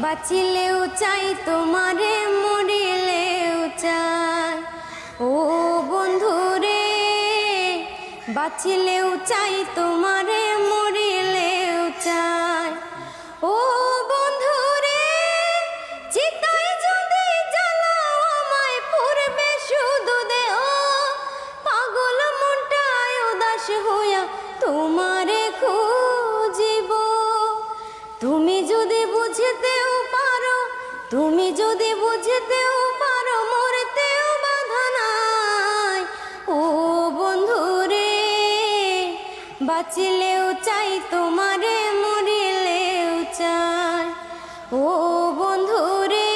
বাঁচিলেও চাই তোমারে, মরিলেও চাই। ও বন্ধু রে, বাঁচিলেও চাই তোমারে, মরিলেও চাই। ও বন্ধু রে, চিতায় যদি জ্বালাও আমায়, পুরবে শুধু দেহ। পাগল মনটায় উদাস হইয়া তোমারে খুঁজিব। তুমি যদি বুঝতেও পারো, তুমি যদি বুঝতেও পারো, মরতেও বাধা নাই। ও বন্ধু রে, বাঁচিলেও চাই তোমারে, মরিলেও চাই। ও বন্ধু রে,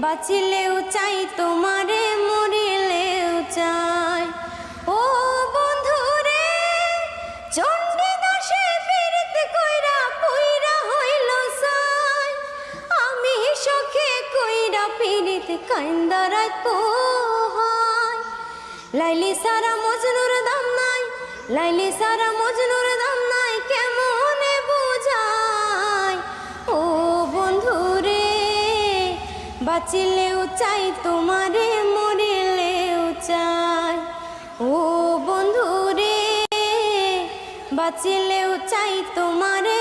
বাঁচিলেও চাই তোমারে, মরিলেও চাই। ও বন্ধু রে, চণ্ডীদাসে পীড়িত কইরা পইরা হইল সাই। আমি সখে কইরা পীড়িত কাইন্দা রাত পোহাই। লাইলি সারা মজনুর দাম নাই, লাইলি সারা মজনুর দাম নাই, কেমনে বুঝাই। ও বন্ধু রে, বাঁচিলেও চাই তোমারে, মরিলেও চাই। ও বন্ধু রে, বাঁচিলেও চাই তোমারে।